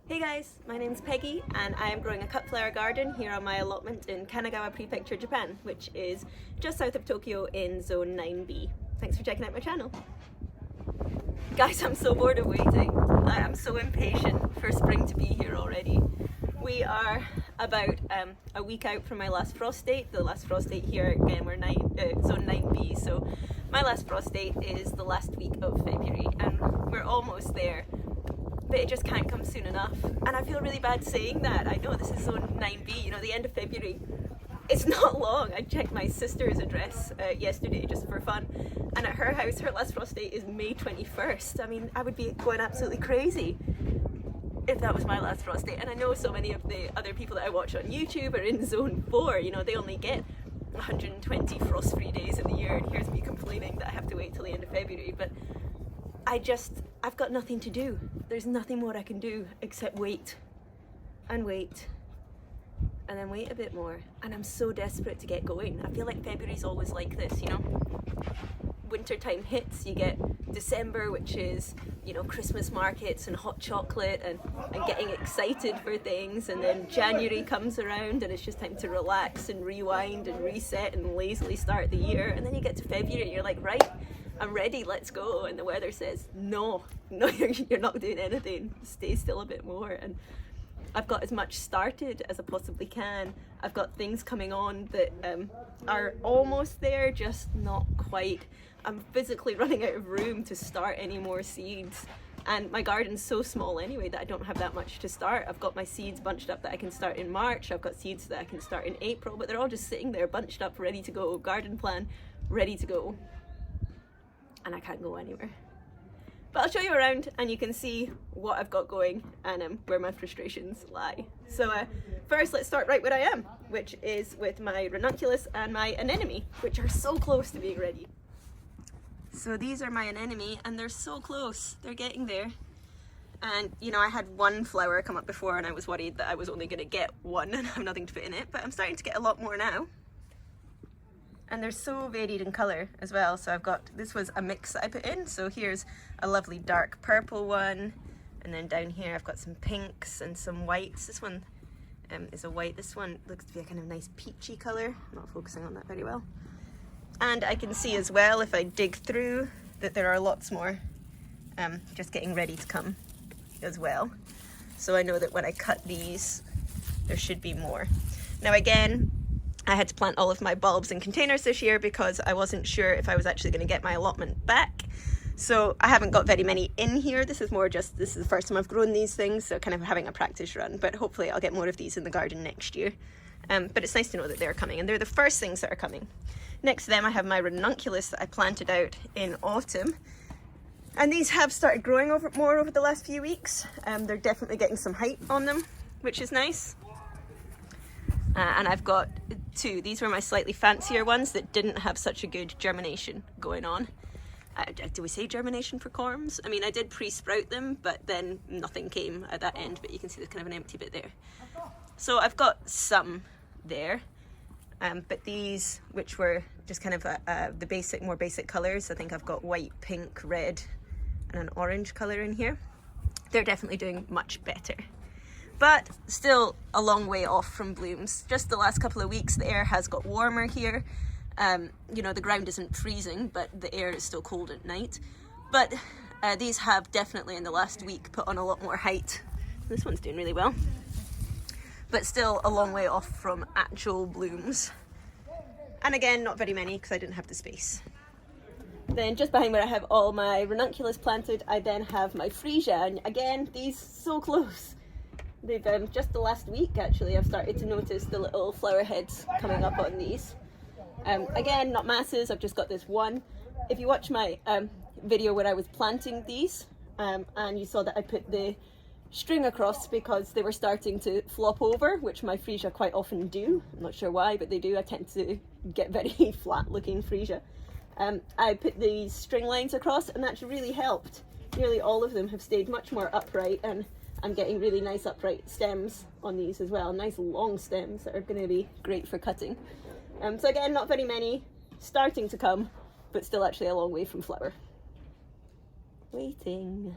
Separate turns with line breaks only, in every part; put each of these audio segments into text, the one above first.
Hey guys, my name's Peggy and I am growing a cut flower garden here on my allotment in Kanagawa Prefecture, Japan, which is just south of Tokyo in zone 9B. Thanks for checking out my channel. Guys, I'm so bored of waiting. I am so impatient for spring to be here already. We are about a week out from my last frost date. The last frost date here, again, we're zone 9B, so my last frost date is the last week of February and we're almost there. But it just can't come soon enough. And I feel really bad saying that. I know this is zone 9B, you know, the end of February. It's not long. I checked my sister's address yesterday just for fun. And at her house, her last frost date is May 21st. I mean, I would be going absolutely crazy if that was my last frost date. And I know so many of the other people that I watch on YouTube are in zone 4. You know, they only get 120 frost-free days in the year. And here's me complaining that I have to wait till the end of February. But I've got nothing to do. There's nothing more I can do except wait and wait and then wait a bit more. And I'm so desperate to get going. I feel like February's always like this, you know? Winter time hits, you get December, which is, you know, Christmas markets and hot chocolate and getting excited for things, and then January comes around and it's just time to relax and rewind and reset and lazily start the year. And then you get to February and you're like, right, I'm ready, let's go. And the weather says, no, you're not doing anything. Stay still a bit more. And I've got as much started as I possibly can. I've got things coming on that are almost there, just not quite. I'm physically running out of room to start any more seeds. And my garden's so small anyway that I don't have that much to start. I've got my seeds bunched up that I can start in March. I've got seeds that I can start in April, but they're all just sitting there bunched up, ready to go. Garden plan, ready to go. And I can't go anywhere. But I'll show you around and you can see what I've got going and where my frustrations lie. So first let's start right where I am, which is with my ranunculus and my anemone, which are so close to being ready. So these are my anemone and they're so close, they're getting there. And you know, I had one flower come up before and I was worried that I was only gonna get one and have nothing to put in it, but I'm starting to get a lot more now. And they're so varied in colour as well. So I've got, this was a mix that I put in. So here's a lovely dark purple one. And then down here I've got some pinks and some whites. This one is a white. This one looks to be a kind of nice peachy colour. I'm not focusing on that very well. And I can see as well, if I dig through, that there are lots more just getting ready to come as well. So I know that when I cut these, there should be more. Now again, I had to plant all of my bulbs in containers this year because I wasn't sure if I was actually going to get my allotment back. So I haven't got very many in here. This is more just, this is the first time I've grown these things, so kind of having a practice run, but hopefully I'll get more of these in the garden next year. But it's nice to know that they're coming, and they're the first things that are coming. Next to them I have my ranunculus that I planted out in autumn. And these have started growing more over the last few weeks. They're definitely getting some height on them, which is nice. And I've got two. These were my slightly fancier ones that didn't have such a good germination going on. Do we say germination for corms? I mean, I did pre-sprout them, but then nothing came at that end, but you can see there's kind of an empty bit there. So I've got some there, but these, which were just kind of the more basic colours, I think I've got white, pink, red, and an orange colour in here. They're definitely doing much better. But still a long way off from blooms. Just the last couple of weeks the air has got warmer here. You know, the ground isn't freezing, but the air is still cold at night. But these have definitely in the last week put on a lot more height. This one's doing really well. But still a long way off from actual blooms. And again, not very many because I didn't have the space. Then just behind where I have all my ranunculus planted, I then have my freesia. And again, these so close. They've just the last week actually I've started to notice the little flower heads coming up on these. Again, not masses, I've just got this one. If you watch my video where I was planting these and you saw that I put the string across because they were starting to flop over, which my freesia quite often do. I'm not sure why, but they do. I tend to get very flat looking freesia. I put these string lines across and that's really helped. Nearly all of them have stayed much more upright, and I'm getting really nice upright stems on these as well, nice long stems that are going to be great for cutting. So again, not very many, starting to come, but still actually a long way from flower. Waiting.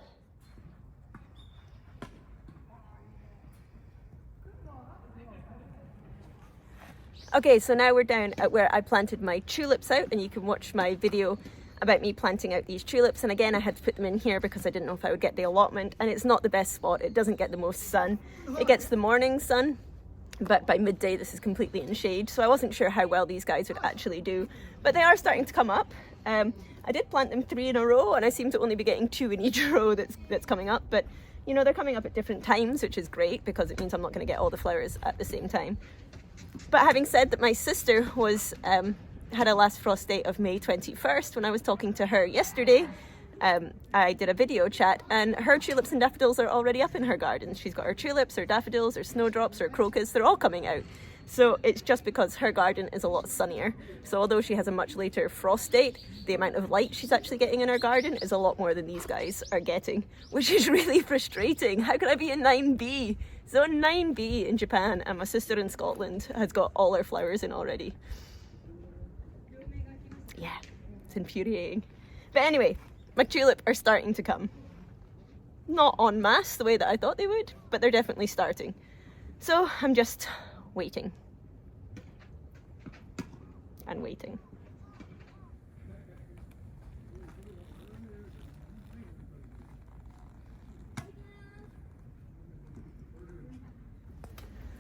Okay, so now we're down at where I planted my tulips out, and you can watch my video about me planting out these tulips. And again, I had to put them in here because I didn't know if I would get the allotment, and it's not the best spot. It doesn't get the most sun. It gets the morning sun, but by midday this is completely in shade, so I wasn't sure how well these guys would actually do, but they are starting to come up. I did plant them 3 in a row, and I seem to only be getting 2 in each row that's coming up, but you know, they're coming up at different times, which is great because it means I'm not going to get all the flowers at the same time. But having said that, my sister was had a last frost date of May 21st. When I was talking to her yesterday, I did a video chat, and her tulips and daffodils are already up in her garden. She's got her tulips, her daffodils, her snowdrops, her crocus, they're all coming out. So it's just because her garden is a lot sunnier. So although she has a much later frost date, the amount of light she's actually getting in her garden is a lot more than these guys are getting, which is really frustrating. How could I be in 9B? Zone 9B in Japan, and my sister in Scotland has got all her flowers in already. Yeah, it's infuriating. But anyway, my tulip are starting to come. Not en masse the way that I thought they would, but they're definitely starting. So I'm just waiting. And waiting.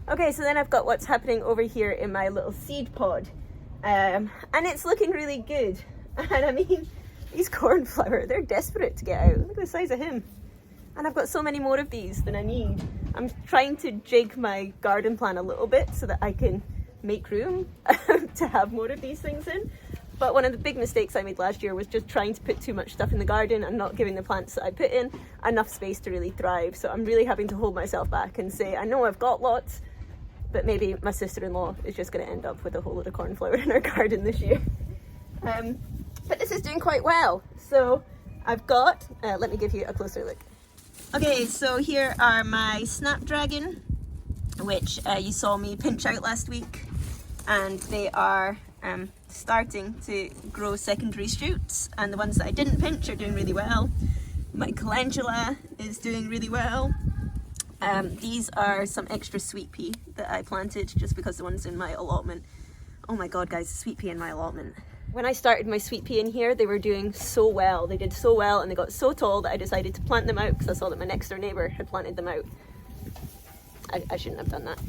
Okay, so then I've got what's happening over here in my little seed pod. And it's looking really good. And I mean, these cornflower, they're desperate to get out. Look at the size of him. And I've got so many more of these than I need. I'm trying to jig my garden plan a little bit so that I can make room to have more of these things in. But one of the big mistakes I made last year was just trying to put too much stuff in the garden and not giving the plants that I put in enough space to really thrive. So I'm really having to hold myself back and say, I know I've got lots, but maybe my sister-in-law is just going to end up with a whole lot of cornflower in her garden this year. But this is doing quite well. So I've got, let me give you a closer look. Okay, so here are my snapdragon, which you saw me pinch out last week, and they are starting to grow secondary shoots, and the ones that I didn't pinch are doing really well. My calendula is doing really well. These are some extra sweet pea that I planted just because the ones in my allotment. Oh my god guys, the sweet pea in my allotment. When I started my sweet pea in here, they were doing so well. They did so well and they got so tall that I decided to plant them out because I saw that my next door neighbour had planted them out. I shouldn't have done that.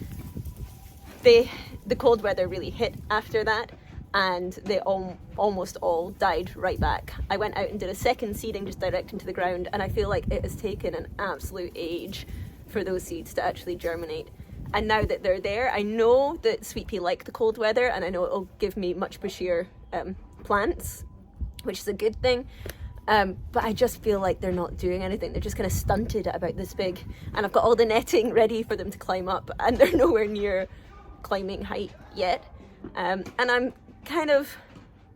The cold weather really hit after that, and they almost all died right back. I went out and did a second seeding just direct into the ground, and I feel like it has taken an absolute age for those seeds to actually germinate. And now that they're there, I know that sweet pea like the cold weather, and I know it'll give me much bushier plants, which is a good thing. But I just feel like they're not doing anything. They're just kind of stunted at about this big, and I've got all the netting ready for them to climb up, and they're nowhere near climbing height yet. And I'm kind of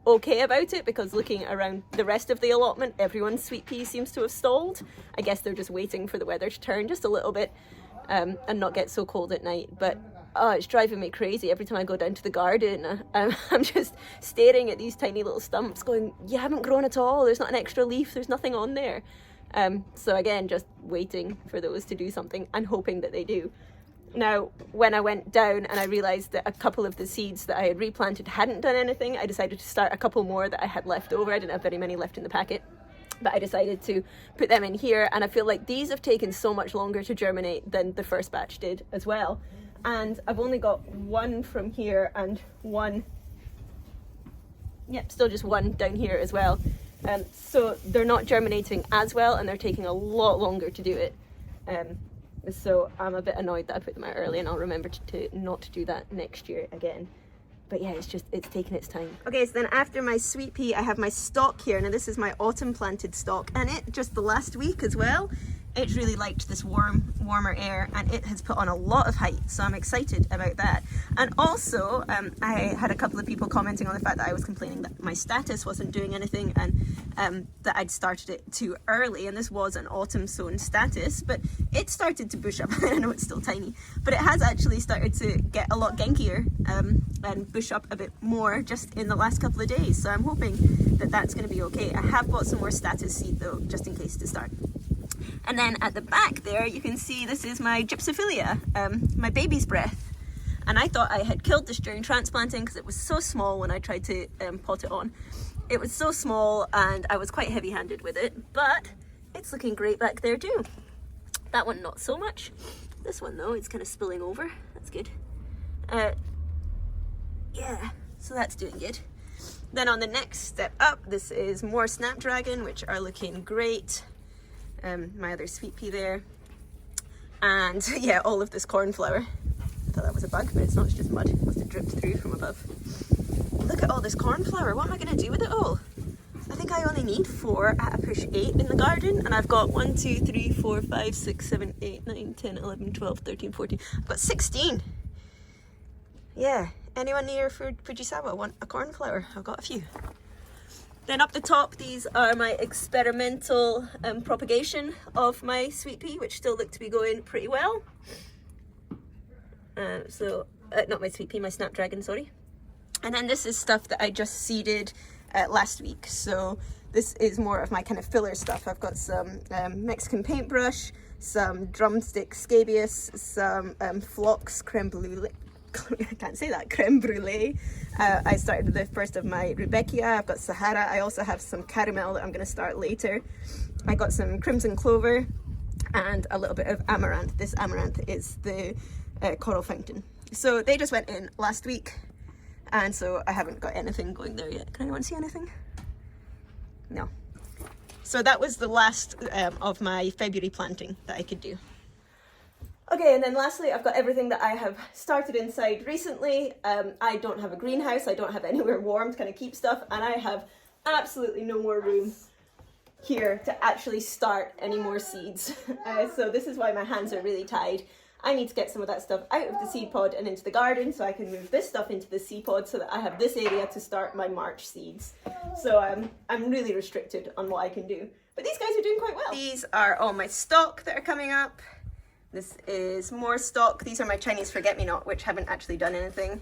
okay about it because looking around the rest of the allotment, everyone's sweet pea seems to have stalled. I guess they're just waiting for the weather to turn just a little bit and not get so cold at night. But it's driving me crazy. Every time I go down to the garden, I'm just staring at these tiny little stumps going, you haven't grown at all, there's not an extra leaf, there's nothing on there. So again, just waiting for those to do something and hoping that they do. Now, when I went down and I realised that a couple of the seeds that I had replanted hadn't done anything, I decided to start a couple more that I had left over. I didn't have very many left in the packet, but I decided to put them in here, and I feel like these have taken so much longer to germinate than the first batch did as well. And I've only got one from here and one, still just one down here as well. So they're not germinating as well, and they're taking a lot longer to do it. So I'm a bit annoyed that I put them out early, and I'll remember to not do that next year again. But yeah, it's taking its time. Okay, so then after my sweet pea, I have my stalk here. Now this is my autumn planted stalk, and it just the last week as well, it really liked this warmer air, and it has put on a lot of height, so I'm excited about that. And also, I had a couple of people commenting on the fact that I was complaining that my status wasn't doing anything, and that I'd started it too early, and this was an autumn sown status, but it started to bush up. I know it's still tiny, but it has actually started to get a lot genkier and bush up a bit more just in the last couple of days, so I'm hoping that that's going to be okay. I have bought some more status seed though, just in case to start. And then at the back there, you can see this is my gypsophilia, my baby's breath. And I thought I had killed this during transplanting because it was so small when I tried to pot it on. It was so small and I was quite heavy-handed with it, but it's looking great back there too. That one not so much. This one though, it's kind of spilling over. That's good. Yeah, so that's doing good. Then on the next step up, this is more snapdragon, which are looking great. My other sweet pea there. And yeah, all of this cornflower. I thought that was a bug, but it's not, it's just mud. It must have dripped through from above. Look at all this cornflower. What am I going to do with it all? I think I only need 4 at a push 8 in the garden, and I've got 1, 2, 3, 4, 5, 6, 7, 8, 9, 10, 11, 12, 13, 14. I've got 16. Yeah, anyone near Fujisawa want a cornflower? I've got a few. Then up the top, these are my experimental propagation of my sweet pea, which still look to be going pretty well. Not my sweet pea, my snapdragon, sorry. And then this is stuff that I just seeded last week. So this is more of my kind of filler stuff. I've got some Mexican paintbrush, some drumstick scabious, some phlox creme brulee. I can't say that, creme brulee. I started the first of my Rudbeckia. I've got Sahara. I also have some caramel that I'm going to start later. I got some crimson clover and a little bit of amaranth. This amaranth is the coral fountain. So they just went in last week, and so I haven't got anything going there yet. Can anyone see anything? No. So that was the last of my February planting that I could do. Okay, and then lastly, I've got everything that I have started inside recently. I don't have a greenhouse, I don't have anywhere warm to kind of keep stuff, and I have absolutely no more room here to actually start any more seeds. So this is why my hands are really tied. I need to get some of that stuff out of the seed pod and into the garden so I can move this stuff into the seed pod so that I have this area to start my March seeds. So I'm really restricted on what I can do. But these guys are doing quite well. These are all my stock that are coming up. This is more stock. These are my Chinese forget-me-not, which haven't actually done anything.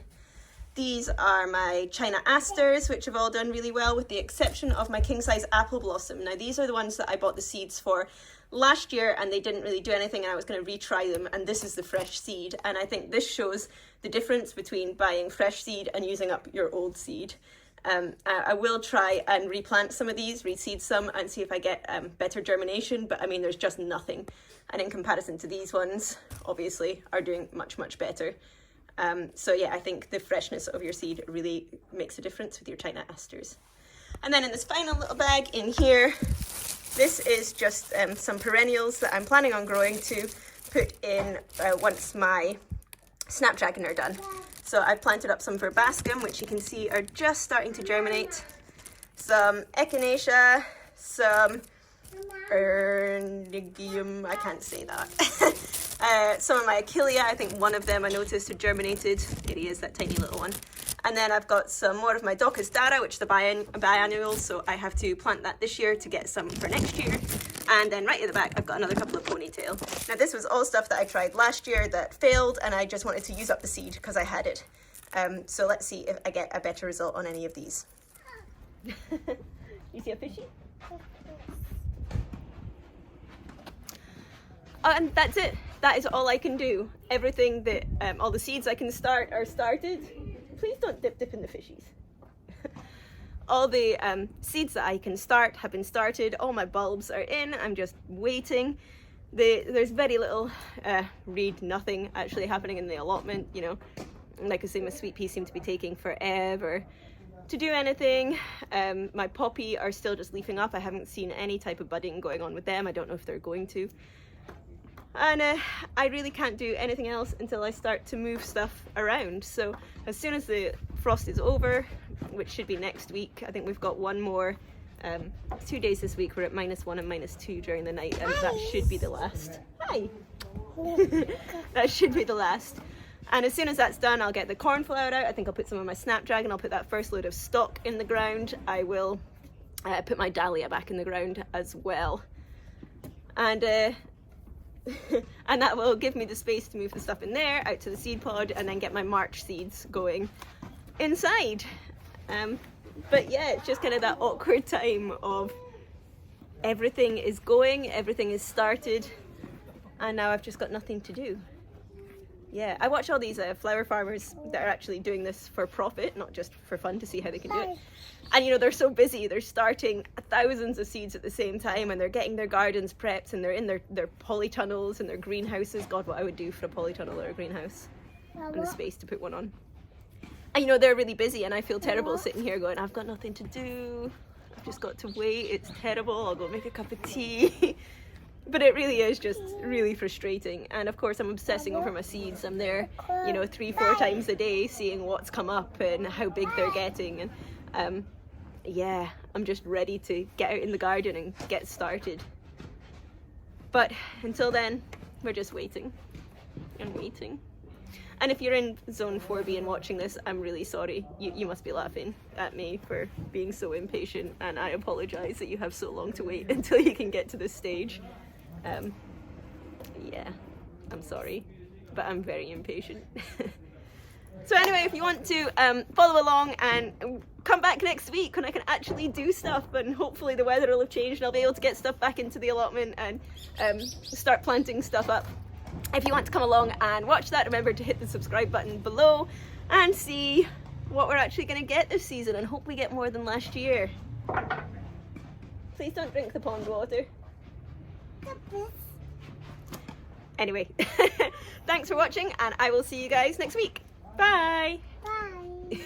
These are my China asters, which have all done really well, with the exception of my king-size apple blossom. Now, these are the ones that I bought the seeds for last year, and they didn't really do anything, and I was going to retry them, and this is the fresh seed. And I think this shows the difference between buying fresh seed and using up your old seed. I will try and replant some of these, reseed some, and see if I get better germination, but I mean, there's just nothing. And in comparison to these ones, obviously, are doing much, much better. So yeah, I think the freshness of your seed really makes a difference with your China asters. And then in this final little bag in here, this is just some perennials that I'm planning on growing to put in once my snapdragon are done. So I've planted up some verbascum, which you can see are just starting to germinate, some echinacea, some I can't say that. Some of my achillea, I think one of them I noticed had germinated. There he is, that tiny little one. And then I've got some more of my Docus dara, which is the biannual, so I have to plant that this year to get some for next year. And then right at the back, I've got another couple of ponytail. Now this was all stuff that I tried last year that failed, and I just wanted to use up the seed because I had it. So let's see if I get a better result on any of these. You see a fishy? Oh, and that's it. That is all I can do. Everything that, all the seeds I can start are started. Please don't dip in the fishies. All the seeds that I can start have been started. All my bulbs are in. I'm just waiting. There's very little, nothing actually happening in the allotment. You know, like I say, my sweet peas seem to be taking forever to do anything. My poppy are still just leafing up. I haven't seen any type of budding going on with them. I don't know if they're going to. And I really can't do anything else until I start to move stuff around. So as soon as the frost is over, which should be next week, I think we've got one more, 2 days this week. We're at -1 and -2 during the night, and that should be the last. Hi! That should be the last. And as soon as that's done, I'll get the cornflower out. I think I'll put some of my snapdragon. I'll put that first load of stock in the ground. I will put my dahlia back in the ground as well. And and that will give me the space to move the stuff in there, out to the seed pod, and then get my March seeds going inside. But yeah, it's just kind of that awkward time of everything is going, everything is started, and now I've just got nothing to do. Yeah, I watch all these flower farmers that are actually doing this for profit, not just for fun to see how they can do it. And you know, they're so busy, they're starting thousands of seeds at the same time, and they're getting their gardens prepped, and they're in their polytunnels and their greenhouses. God, what I would do for a polytunnel or a greenhouse. And the space to put one on. And you know, they're really busy, and I feel terrible sitting here going, I've got nothing to do, I've just got to wait, it's terrible, I'll go make a cup of tea. But it really is just really frustrating. And of course I'm obsessing over my seeds. I'm there, you know, 3-4 times a day seeing what's come up and how big they're getting. And yeah, I'm just ready to get out in the garden and get started. But until then, we're just waiting and waiting. And if you're in Zone 4B and watching this, I'm really sorry. You must be laughing at me for being so impatient, and I apologise that you have so long to wait until you can get to this stage. Yeah, I'm sorry, but I'm very impatient. So anyway, if you want to follow along and come back next week when I can actually do stuff, and hopefully the weather will have changed and I'll be able to get stuff back into the allotment and start planting stuff up. If you want to come along and watch that, remember to hit the subscribe button below and see what we're actually going to get this season, and hope we get more than last year. Please don't drink the pond water. Anyway, thanks for watching, and I will see you guys next week. Bye!
Bye!